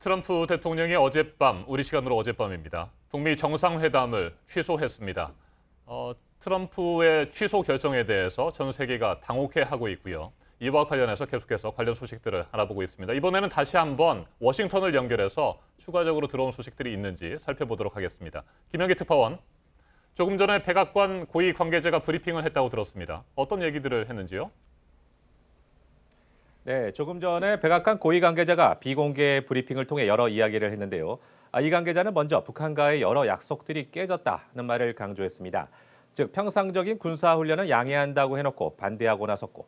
트럼프 대통령이 어젯밤, 우리 시간으로 어젯밤입니다. 북미 정상회담을 취소했습니다. 트럼프의 취소 결정에 대해서 전 세계가 당혹해하고 있고요. 이와 관련해서 계속해서 관련 소식들을 알아보고 있습니다. 이번에는 다시 한번 워싱턴을 연결해서 추가적으로 들어온 소식들이 있는지 살펴보도록 하겠습니다. 김영기 특파원, 조금 전에 백악관 고위 관계자가 브리핑을 했다고 들었습니다. 어떤 얘기들을 했는지요? 네, 조금 전에 백악관 고위 관계자가 비공개 브리핑을 통해 여러 이야기를 했는데요. 이 관계자는 먼저 북한과의 여러 약속들이 깨졌다는 말을 강조했습니다. 즉 평상적인 군사훈련은 양해한다고 해놓고 반대하고 나섰고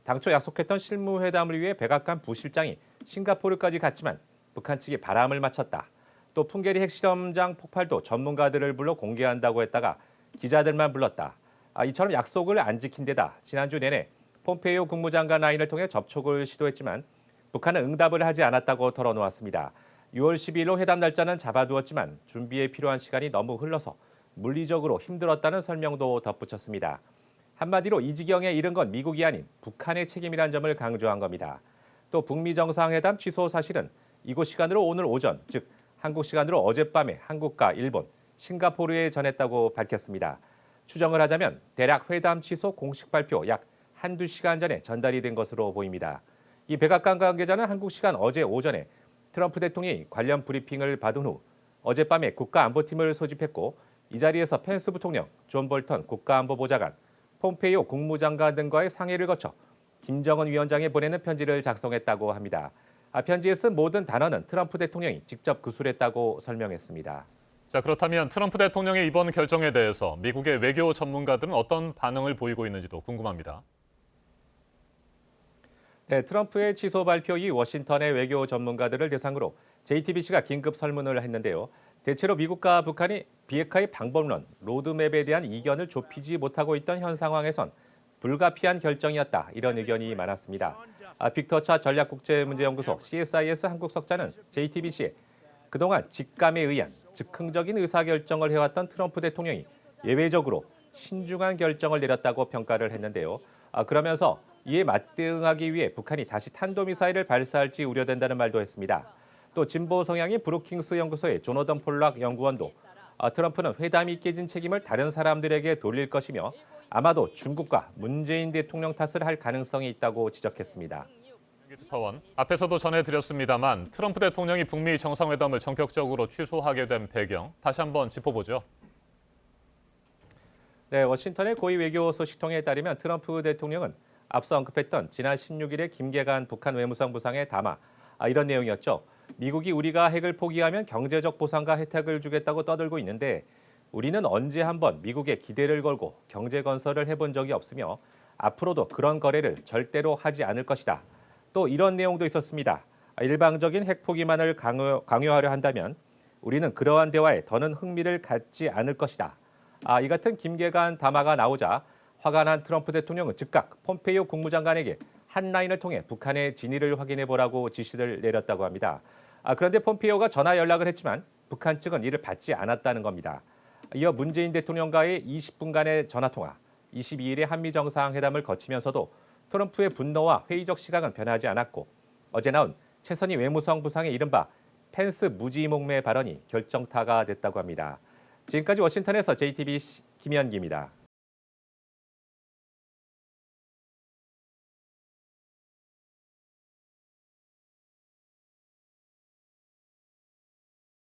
당초 약속했던 실무회담을 위해 백악관 부실장이 싱가포르까지 갔지만 북한 측이 바람을 맞췄다. 또 풍계리 핵실험장 폭발도 전문가들을 불러 공개한다고 했다가 기자들만 불렀다. 이처럼 약속을 안 지킨 데다 지난주 내내 폼페이오 국무장관 라인을 통해 접촉을 시도했지만 북한은 응답을 하지 않았다고 털어놓았습니다. 6월 12일로 회담 날짜는 잡아두었지만 준비에 필요한 시간이 너무 흘러서 물리적으로 힘들었다는 설명도 덧붙였습니다. 한마디로 이 지경에 이른 건 미국이 아닌 북한의 책임이란 점을 강조한 겁니다. 또 북미 정상회담 취소 사실은 이곳 시간으로 오늘 오전, 즉 한국 시간으로 어젯밤에 한국과 일본, 싱가포르에 전했다고 밝혔습니다. 추정을 하자면 대략 회담 취소 공식 발표 약 한두 시간 전에 전달이 된 것으로 보입니다. 이 백악관 관계자는 한국 시간 어제 오전에 트럼프 대통령이 관련 브리핑을 받은 후 어젯밤에 국가안보팀을 소집했고 이 자리에서 펜스 부통령, 존 볼턴 국가안보보좌관, 폼페이오 국무장관 등과의 상의를 거쳐 김정은 위원장에 보내는 편지를 작성했다고 합니다. 편지에 쓴 모든 단어는 트럼프 대통령이 직접 구술했다고 설명했습니다. 자, 그렇다면 트럼프 대통령의 이번 결정에 대해서 미국의 외교 전문가들은 어떤 반응을 보이고 있는지도 궁금합니다. 네, 트럼프의 취소 발표 이후 워싱턴의 외교 전문가들을 대상으로 JTBC가 긴급 설문을 했는데요. 대체로 미국과 북한이 비핵화의 방법론, 로드맵에 대한 이견을 좁히지 못하고 있던 현 상황에선 불가피한 결정이었다, 이런 의견이 많았습니다. 빅터차 전략국제문제연구소 CSIS 한국석자는 JTBC에 그동안 직감에 의한 즉흥적인 의사결정을 해왔던 트럼프 대통령이 예외적으로 신중한 결정을 내렸다고 평가를 했는데요. 그러면서 이에 맞대응하기 위해 북한이 다시 탄도미사일을 발사할지 우려된다는 말도 했습니다. 또 진보 성향인 브루킹스 연구소의 조너던 폴락 연구원도 트럼프는 회담이 깨진 책임을 다른 사람들에게 돌릴 것이며 아마도 중국과 문재인 대통령 탓을 할 가능성이 있다고 지적했습니다. 특파원, 앞에서도 전해드렸습니다만 트럼프 대통령이 북미 정상회담을 전격적으로 취소하게 된 배경 다시 한번 짚어보죠. 네, 워싱턴의 고위 외교 소식통에 따르면 트럼프 대통령은 앞서 언급했던 지난 16일에 김계관 북한 외무성 부상의 담화, 이런 내용이었죠. 미국이 우리가 핵을 포기하면 경제적 보상과 혜택을 주겠다고 떠들고 있는데 우리는 언제 한번 미국에 기대를 걸고 경제 건설을 해본 적이 없으며 앞으로도 그런 거래를 절대로 하지 않을 것이다. 또 이런 내용도 있었습니다. 일방적인 핵 포기만을 강요하려 한다면 우리는 그러한 대화에 더는 흥미를 갖지 않을 것이다. 이 같은 김계관 담화가 나오자 화가 난 트럼프 대통령은 즉각 폼페이오 국무장관에게 한 라인을 통해 북한의 진위를 확인해 보라고 지시를 내렸다고 합니다. 그런데 폼페이오가 전화 연락을 했지만 북한 측은 이를 받지 않았다는 겁니다. 이어 문재인 대통령과의 20분간의 전화통화, 22일에 한미 정상회담을 거치면서도 트럼프의 분노와 회의적 시각은 변하지 않았고 어제 나온 최선희 외무성 부상의 이른바 펜스 무지몽매 발언이 결정타가 됐다고 합니다. 지금까지 워싱턴에서 JTBC 김현기입니다.